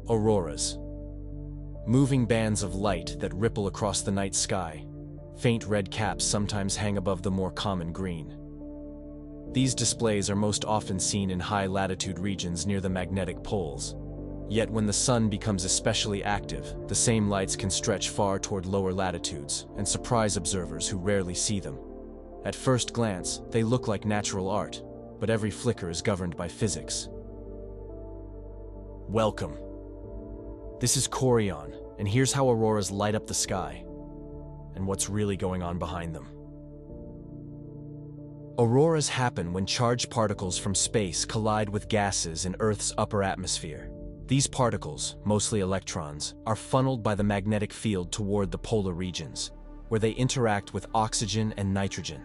Auroras. Moving bands of light that ripple across the night sky. Faint red caps sometimes hang above the more common green. These displays are most often seen in high-latitude regions near the magnetic poles. Yet when the sun becomes especially active, the same lights can stretch far toward lower latitudes and surprise observers who rarely see them. At first glance, they look like natural art, but every flicker is governed by physics. Welcome. This is Corion, and here's how auroras light up the sky, and what's really going on behind them. Auroras happen when charged particles from space collide with gases in Earth's upper atmosphere. These particles, mostly electrons, are funneled by the magnetic field toward the polar regions, where they interact with oxygen and nitrogen.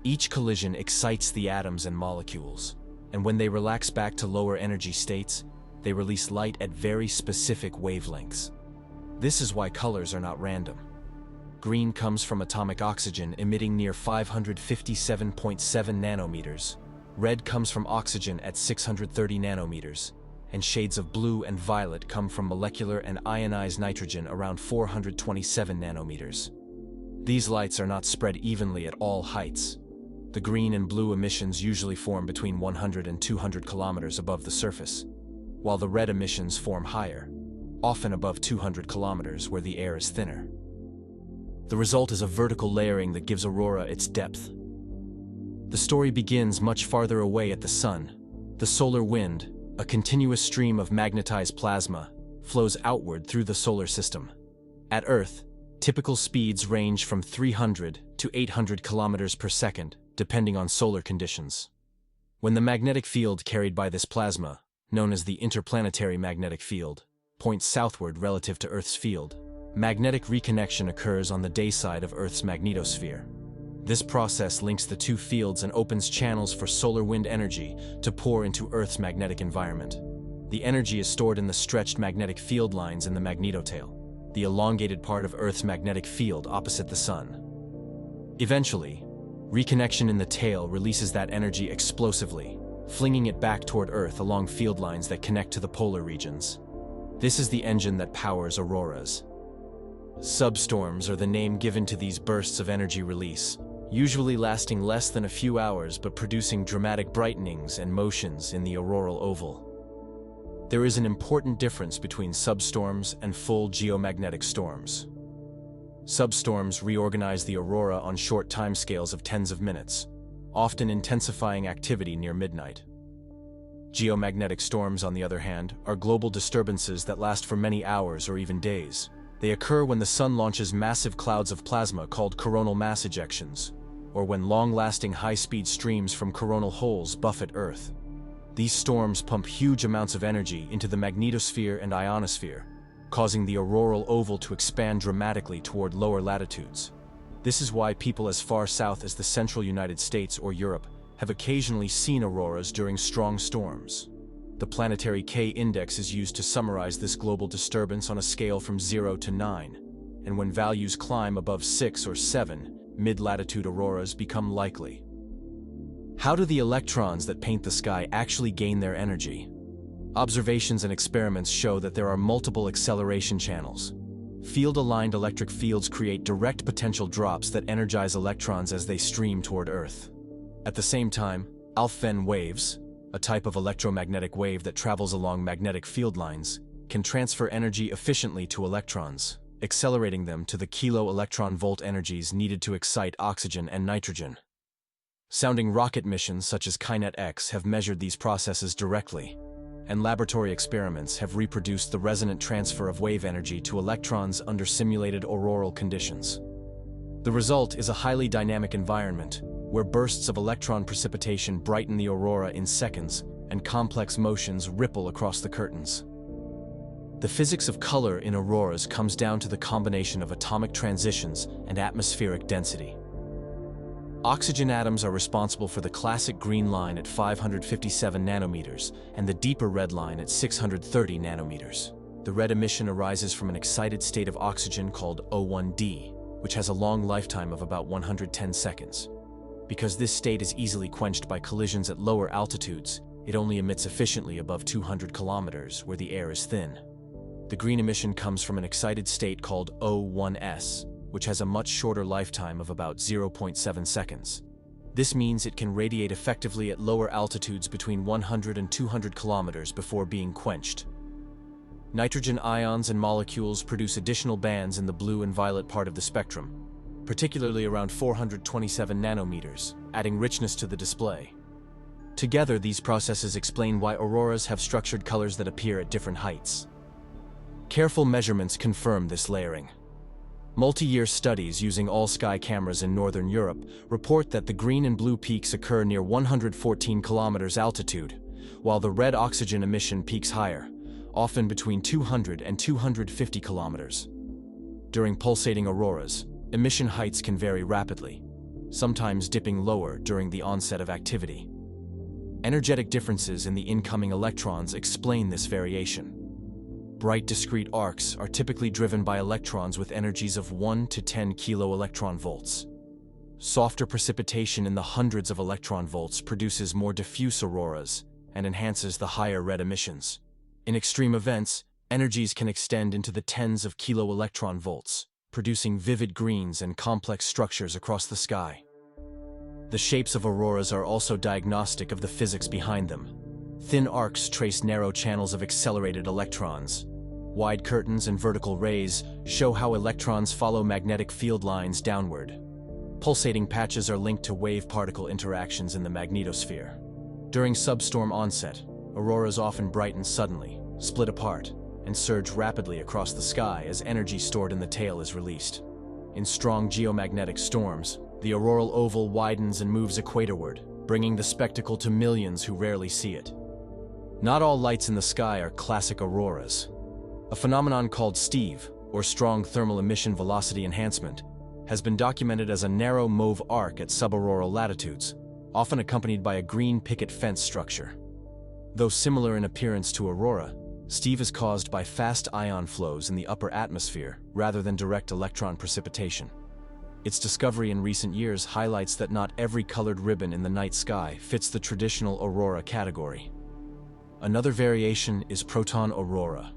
Each collision excites the atoms and molecules, and when they relax back to lower energy states, they release light at very specific wavelengths. This is why colors are not random. Green comes from atomic oxygen emitting near 557.7 nanometers. Red comes from oxygen at 630 nanometers. And shades of blue and violet come from molecular and ionized nitrogen around 427 nanometers. These lights are not spread evenly at all heights. The green and blue emissions usually form between 100 and 200 kilometers above the surface, while the red emissions form higher, often above 200 kilometers where the air is thinner. The result is a vertical layering that gives aurora its depth. The story begins much farther away at the sun. The solar wind, a continuous stream of magnetized plasma, flows outward through the solar system. At Earth, typical speeds range from 300 to 800 kilometers per second, depending on solar conditions. When the magnetic field carried by this plasma, known as the interplanetary magnetic field, points southward relative to Earth's field, magnetic reconnection occurs on the day side of Earth's magnetosphere. This process links the two fields and opens channels for solar wind energy to pour into Earth's magnetic environment. The energy is stored in the stretched magnetic field lines in the magnetotail, the elongated part of Earth's magnetic field opposite the sun. Eventually, reconnection in the tail releases that energy explosively, flinging it back toward Earth along field lines that connect to the polar regions. This is the engine that powers auroras. Substorms are the name given to these bursts of energy release, usually lasting less than a few hours but producing dramatic brightenings and motions in the auroral oval. There is an important difference between substorms and full geomagnetic storms. Substorms reorganize the aurora on short timescales of tens of minutes, often intensifying activity near midnight. Geomagnetic storms, on the other hand, are global disturbances that last for many hours or even days. They occur when the sun launches massive clouds of plasma called coronal mass ejections, or when long-lasting high-speed streams from coronal holes buffet Earth. These storms pump huge amounts of energy into the magnetosphere and ionosphere, causing the auroral oval to expand dramatically toward lower latitudes. This is why people as far south as the central United States or Europe have occasionally seen auroras during strong storms. The planetary K-index is used to summarize this global disturbance on a scale from 0 to 9, and when values climb above 6 or 7, mid-latitude auroras become likely. How do the electrons that paint the sky actually gain their energy? Observations and experiments show that there are multiple acceleration channels. Field-aligned electric fields create direct potential drops that energize electrons as they stream toward Earth. At the same time, Alphen waves, a type of electromagnetic wave that travels along magnetic field lines, can transfer energy efficiently to electrons, accelerating them to the kilo-electron-volt energies needed to excite oxygen and nitrogen. Sounding rocket missions such as KINET-X have measured these processes directly, and laboratory experiments have reproduced the resonant transfer of wave energy to electrons under simulated auroral conditions. The result is a highly dynamic environment, where bursts of electron precipitation brighten the aurora in seconds and complex motions ripple across the curtains. The physics of color in auroras comes down to the combination of atomic transitions and atmospheric density. Oxygen atoms are responsible for the classic green line at 557 nanometers and the deeper red line at 630 nanometers. The red emission arises from an excited state of oxygen called O1d, which has a long lifetime of about 110 seconds. Because this state is easily quenched by collisions at lower altitudes, it only emits efficiently above 200 kilometers where the air is thin. The green emission comes from an excited state called O1s, which has a much shorter lifetime of about 0.7 seconds. This means it can radiate effectively at lower altitudes between 100 and 200 kilometers before being quenched. Nitrogen ions and molecules produce additional bands in the blue and violet part of the spectrum, particularly around 427 nanometers, adding richness to the display. Together, these processes explain why auroras have structured colors that appear at different heights. Careful measurements confirm this layering. Multi-year studies using all-sky cameras in northern Europe report that the green and blue peaks occur near 114 kilometers altitude, while the red oxygen emission peaks higher, often between 200 and 250 kilometers. During pulsating auroras, emission heights can vary rapidly, sometimes dipping lower during the onset of activity. Energetic differences in the incoming electrons explain this variation. Bright discrete arcs are typically driven by electrons with energies of 1 to 10 kilo-electron volts. Softer precipitation in the hundreds of electron volts produces more diffuse auroras and enhances the higher red emissions. In extreme events, energies can extend into the tens of kilo-electron volts, producing vivid greens and complex structures across the sky. The shapes of auroras are also diagnostic of the physics behind them. Thin arcs trace narrow channels of accelerated electrons. Wide curtains and vertical rays show how electrons follow magnetic field lines downward. Pulsating patches are linked to wave-particle interactions in the magnetosphere. During substorm onset, auroras often brighten suddenly, split apart, and surge rapidly across the sky as energy stored in the tail is released. In strong geomagnetic storms, the auroral oval widens and moves equatorward, bringing the spectacle to millions who rarely see it. Not all lights in the sky are classic auroras. A phenomenon called STEVE, or strong thermal emission velocity enhancement, has been documented as a narrow mauve arc at subauroral latitudes, often accompanied by a green picket fence structure. Though similar in appearance to aurora, STEVE is caused by fast ion flows in the upper atmosphere rather than direct electron precipitation. Its discovery in recent years highlights that not every colored ribbon in the night sky fits the traditional aurora category. Another variation is proton aurora.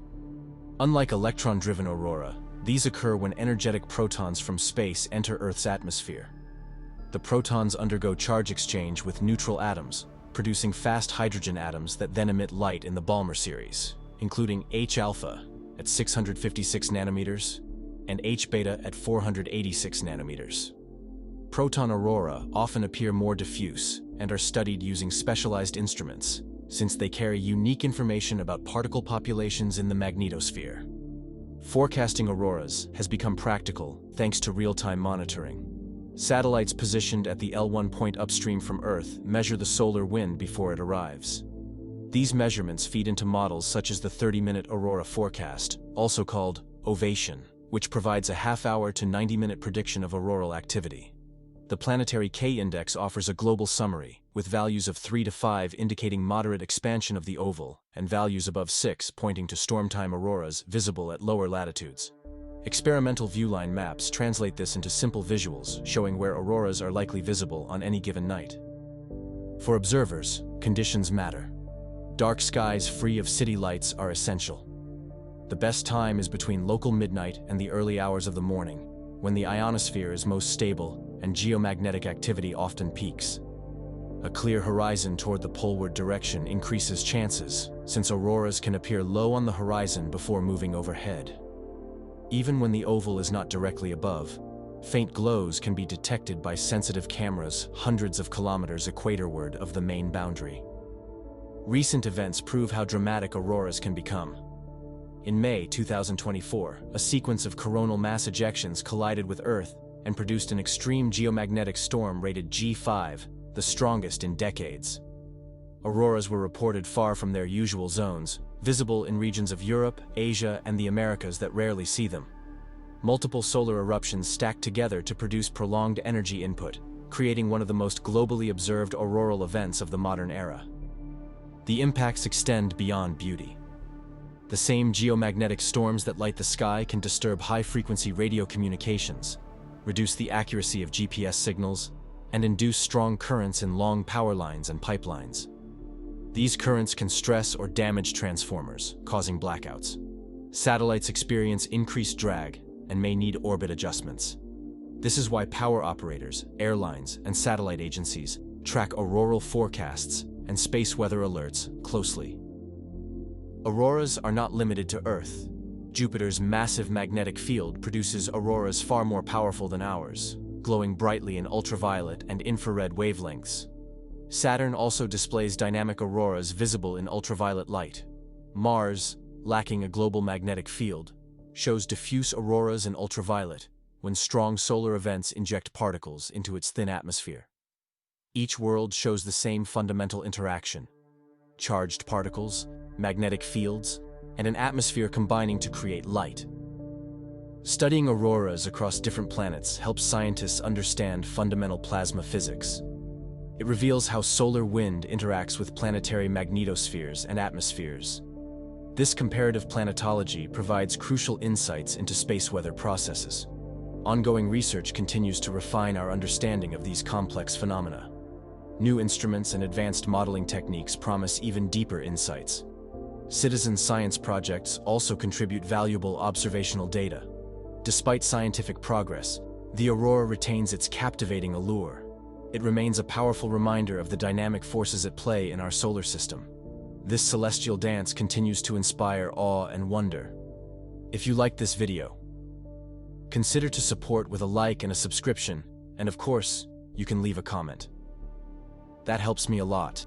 Unlike electron-driven aurora, these occur when energetic protons from space enter Earth's atmosphere. The protons undergo charge exchange with neutral atoms, producing fast hydrogen atoms that then emit light in the Balmer series, including H-alpha at 656 nanometers and H-beta at 486 nanometers. Proton aurora often appear more diffuse and are studied using specialized instruments, since they carry unique information about particle populations in the magnetosphere. Forecasting auroras has become practical thanks to real-time monitoring. Satellites positioned at the L1 point upstream from Earth measure the solar wind before it arrives. These measurements feed into models such as the 30-minute aurora forecast, also called ovation, which provides a half-hour to 90-minute prediction of auroral activity. The planetary K-index offers a global summary, with values of 3 to 5 indicating moderate expansion of the oval, and values above 6 pointing to storm-time auroras visible at lower latitudes. Experimental viewline maps translate this into simple visuals, showing where auroras are likely visible on any given night. For observers, conditions matter. Dark skies free of city lights are essential. The best time is between local midnight and the early hours of the morning, when the ionosphere is most stable and geomagnetic activity often peaks. A clear horizon toward the poleward direction increases chances, since auroras can appear low on the horizon before moving overhead. Even when the oval is not directly above, faint glows can be detected by sensitive cameras hundreds of kilometers equatorward of the main boundary. Recent events prove how dramatic auroras can become. In May 2024, a sequence of coronal mass ejections collided with Earth and produced an extreme geomagnetic storm rated G5, the strongest in decades. Auroras were reported far from their usual zones, visible in regions of Europe, Asia, and the Americas that rarely see them. Multiple solar eruptions stacked together to produce prolonged energy input, creating one of the most globally observed auroral events of the modern era. The impacts extend beyond beauty. The same geomagnetic storms that light the sky can disturb high-frequency radio communications, reduce the accuracy of GPS signals, and induce strong currents in long power lines and pipelines. These currents can stress or damage transformers, causing blackouts. Satellites experience increased drag and may need orbit adjustments. This is why power operators, airlines, and satellite agencies track auroral forecasts and space weather alerts closely. Auroras are not limited to Earth. Jupiter's massive magnetic field produces auroras far more powerful than ours, glowing brightly in ultraviolet and infrared wavelengths. Saturn also displays dynamic auroras visible in ultraviolet light. Mars, lacking a global magnetic field, shows diffuse auroras in ultraviolet when strong solar events inject particles into its thin atmosphere. Each world shows the same fundamental interaction: charged particles, magnetic fields, and an atmosphere combining to create light. Studying auroras across different planets helps scientists understand fundamental plasma physics. It reveals how solar wind interacts with planetary magnetospheres and atmospheres. This comparative planetology provides crucial insights into space weather processes. Ongoing research continues to refine our understanding of these complex phenomena. New instruments and advanced modeling techniques promise even deeper insights. Citizen science projects also contribute valuable observational data. Despite scientific progress, the aurora retains its captivating allure. It remains a powerful reminder of the dynamic forces at play in our solar system. This celestial dance continues to inspire awe and wonder. If you liked this video, consider to support with a like and a subscription, and of course, you can leave a comment. That helps me a lot.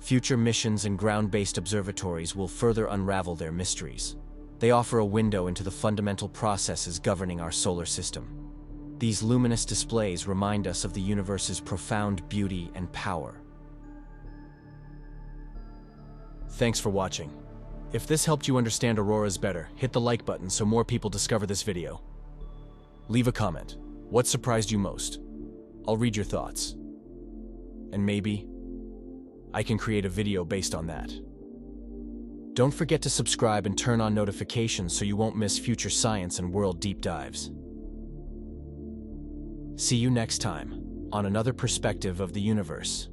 Future missions and ground-based observatories will further unravel their mysteries. They offer a window into the fundamental processes governing our solar system. These luminous displays remind us of the universe's profound beauty and power. Thanks for watching. If this helped you understand auroras better, hit the like button so more people discover this video. Leave a comment. What surprised you most? I'll read your thoughts. And maybe I can create a video based on that. Don't forget to subscribe and turn on notifications so you won't miss future science and world deep dives. See you next time on another perspective of the universe.